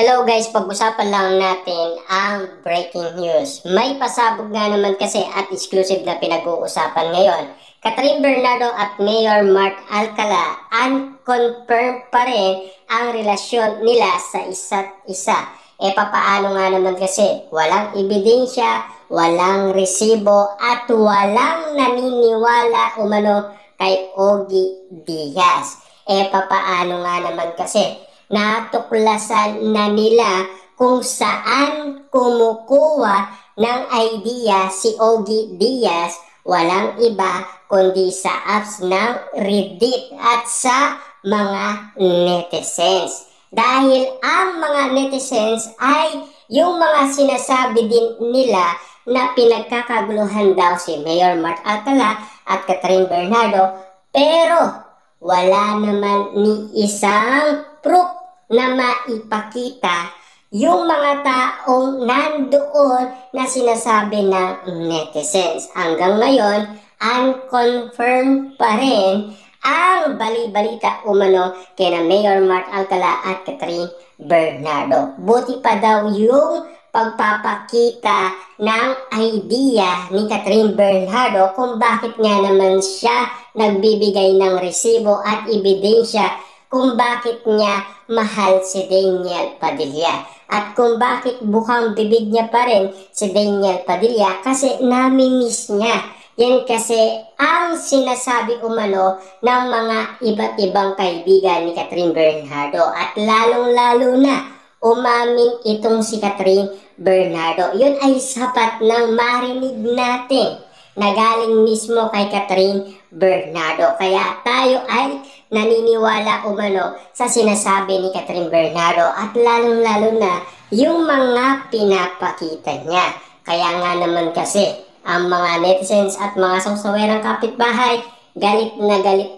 Hello guys, pag-usapan lang natin ang breaking news. May pasabog nga naman kasi at exclusive na pinag-uusapan ngayon. Catherine Bernardo at Mayor Mark Alcala unconfirmed pa rin ang relasyon nila sa isa't isa. Papaano nga naman kasi walang ebidensya, walang resibo at walang naniniwala umano kay Ogie Diaz. Papaano nga naman kasi natuklasan na nila kung saan kumukuha ng idea si Ogie Diaz, walang iba kundi sa apps ng Reddit at sa mga netizens. Dahil ang mga netizens ay yung mga sinasabi din nila na pinagkakaguluhan daw si Mayor Mark Alcala at Catherine Bernardo, pero wala naman ni isang proof na maipakita yung mga taong nandoon na sinasabi ng netizens. Hanggang ngayon, unconfirmed pa rin ang bali-balita umano kina Mayor Mark Alcala at Catherine Bernardo. Buti pa daw yung pagpapakita ng idea ni Catherine Bernardo kung bakit nga naman siya nagbibigay ng resibo at ebidensya kung bakit niya mahal si Daniel Padilla at kung bakit bukang bibig niya pa rin si Daniel Padilla kasi nami-miss niya. Yan kasi ang sinasabi umano ng mga iba't ibang kaibigan ni Catherine Bernardo at lalong-lalo na umamin itong si Catherine Bernardo. Yun ay sapat ng marinig natin na galing mismo kay Catherine Bernardo. Kaya tayo ay naniniwala umano sa sinasabi ni Catherine Bernardo at lalong-lalo na yung mga pinapakita niya. Kaya nga naman kasi ang mga netizens at mga sawsawerang kapitbahay galit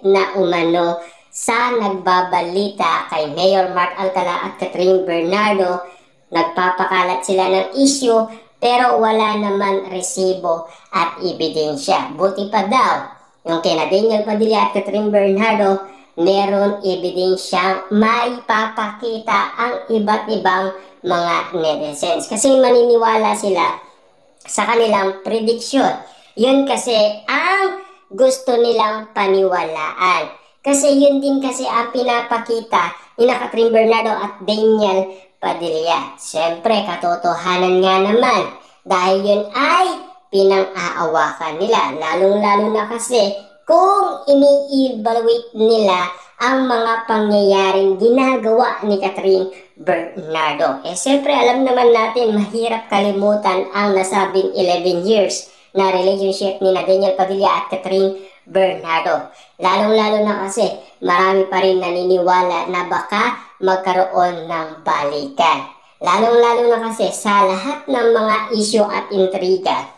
na umano sa nagbabalita kay Mayor Mark Alcala at Catherine Bernardo. Nagpapakalat sila ng issue pero wala naman resibo at ebidensya. Buti pa daw yung kina Daniel Padilla at Catherine Bernardo meron ebidensyang maipapakita ang iba't ibang mga netizens. Kasi maniniwala sila sa kanilang prediction. Yun kasi ang gusto nilang paniwalaan. Kasi yun din kasi ang pinapakita ni Catherine Bernardo at Daniel Padilla. Siyempre, katotohanan nga naman. Dahil yun ay pinang-aawakan nila. Lalong-lalo na kasi kung ini-evaluate nila ang mga pangyayaring ginagawa ni Catherine Bernardo. Siyempre, alam naman natin, mahirap kalimutan ang nasabing 11 years na relationship ni Daniel Padilla at Catherine Bernardo. Lalong-lalo na kasi marami pa rin naniniwala na baka magkaroon ng balikan. Lalong-lalo na kasi sa lahat ng mga issue at intriga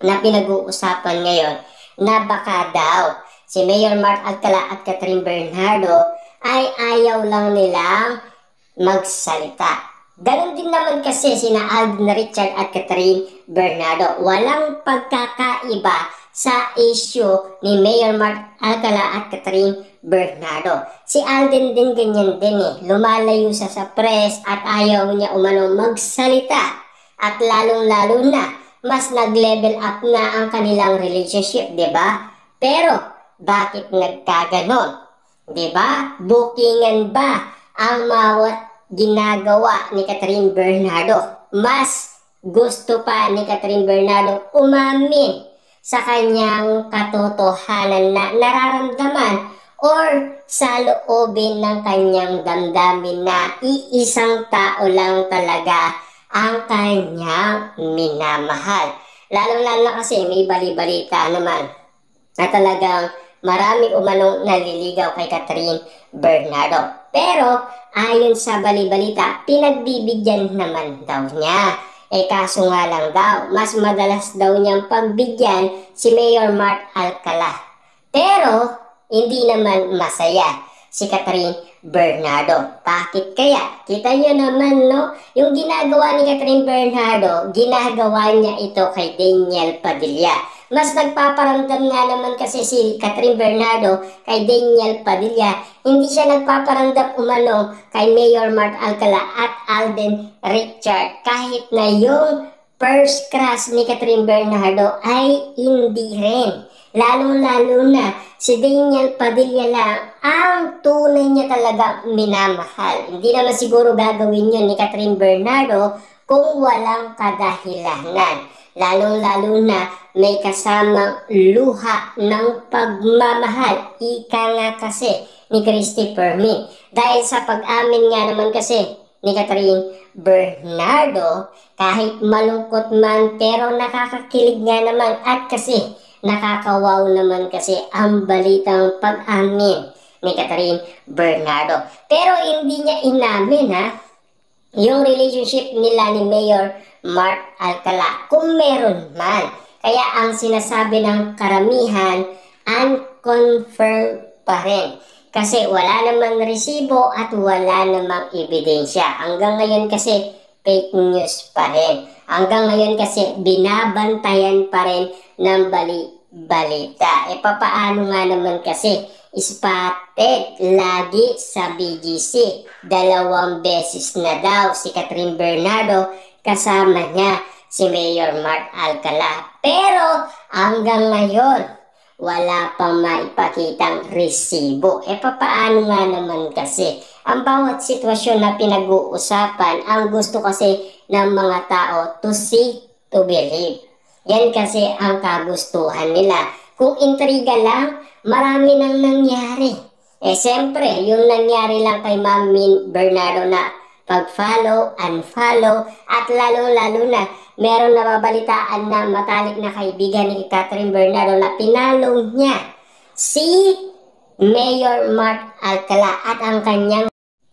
na pinag-uusapan ngayon na baka daw si Mayor Mark Alcala at Catherine Bernardo ay ayaw lang nilang magsalita. Ganon din naman kasi sina Alden Richard at Catherine Bernardo. Walang pagkakaiba sa issue ni Mayor Mark Alcala at Catherine Bernardo. Si Alden din ganyan din lumalayo sa press at ayaw niya umano magsalita. At lalong-lalo na mas nag-level up na ang kanilang relationship, di ba? Pero bakit nagkaganon? Di ba? Bookingan ba ang bawat ginagawa ni Catherine Bernardo? Mas gusto pa ni Catherine Bernardo umamin sa kanyang katotohanan na nararamdaman or sa loobin ng kanyang damdamin na iisang tao lang talaga ang kanyang minamahal. Lalo-lalo na kasi may bali-balita naman na talagang marami umanong naliligaw kay Catherine Bernardo. Pero ayon sa bali-balita, pinagbibigyan naman daw niya. Kaso nga lang daw, mas madalas daw niyang pagbigyan si Mayor Mark Alcala. Pero hindi naman masaya si Catherine Bernardo. Bakit kaya? Kita niyo naman, no? Yung ginagawa ni Catherine Bernardo, ginagawa niya ito kay Daniel Padilla. Mas nagpaparamdam nga naman kasi si Catherine Bernardo kay Daniel Padilla. Hindi siya nagpaparamdam umano kay Mayor Mark Alcala at Alden Richard. Kahit na yung first crush ni Catherine Bernardo ay hindi rin. Lalo-lalo na si Daniel Padilla lang ang tunay niya talaga minamahal. Hindi naman siguro gagawin yun ni Catherine Bernardo kung walang kadahilanan. Lalong-lalo na may kasamang luha ng pagmamahal. Ika nga kasi ni Christy Fermin. Dahil sa pag-amin nga naman kasi ni Catherine Bernardo, kahit malungkot man pero nakakakilig nga naman at kasi nakakawaw naman kasi ang balitang pag-amin ni Catherine Bernardo. Pero hindi niya inamin yung relationship nila ni Mayor Mark Alcala kung meron man. Kaya ang sinasabi ng karamihan, unconfirmed pa rin. Kasi wala namang resibo at wala namang ebidensya. Hanggang ngayon kasi fake news pa rin. Hanggang ngayon kasi binabantayan pa rin ng balita. E papaano nga naman kasi spotted lagi sa BGC. 2 beses na daw si Catherine Bernardo kasama niya si Mayor Mark Alcala. Pero hanggang ngayon, wala pang maipakitang resibo. E papaano nga naman kasi? Ang bawat sitwasyon na pinag-uusapan, ang gusto kasi ng mga tao to see, to believe. Yan kasi ang kagustuhan nila. Kung intriga lang, marami nang nangyari. Eh siyempre, yung nangyari lang kay Ma'am Bernardo na pag-follow, unfollow, at lalo-lalo na meron nababalitaan na matalik na kaibigan ni Catherine Bernardo na pinalo niya si Mayor Mark Alcala at ang kanyang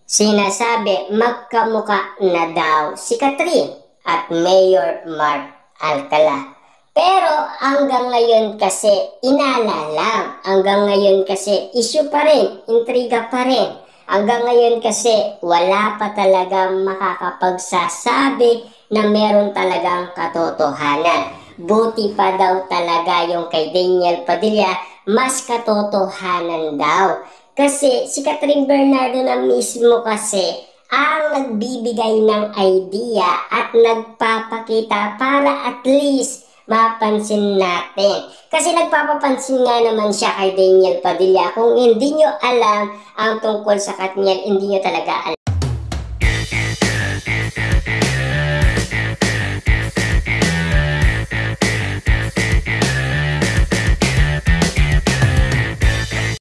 sinasabi magkamuka na daw si Catherine at Mayor Mark Alcala. Pero hanggang ngayon kasi inala lang, hanggang ngayon kasi issue pa rin, intriga pa rin. Hanggang ngayon kasi wala pa talagang makakapagsasabi na meron talagang katotohanan. Buti pa daw talaga yung kay Daniel Padilla, mas katotohanan daw. Kasi si Catherine Bernardo na mismo kasi ang nagbibigay ng idea at nagpapakita para at least mapansin natin. Kasi nagpapapansin nga naman siya kay Daniel Padilla. Kung hindi nyo alam ang tungkol sa kanya, hindi nyo talaga alam.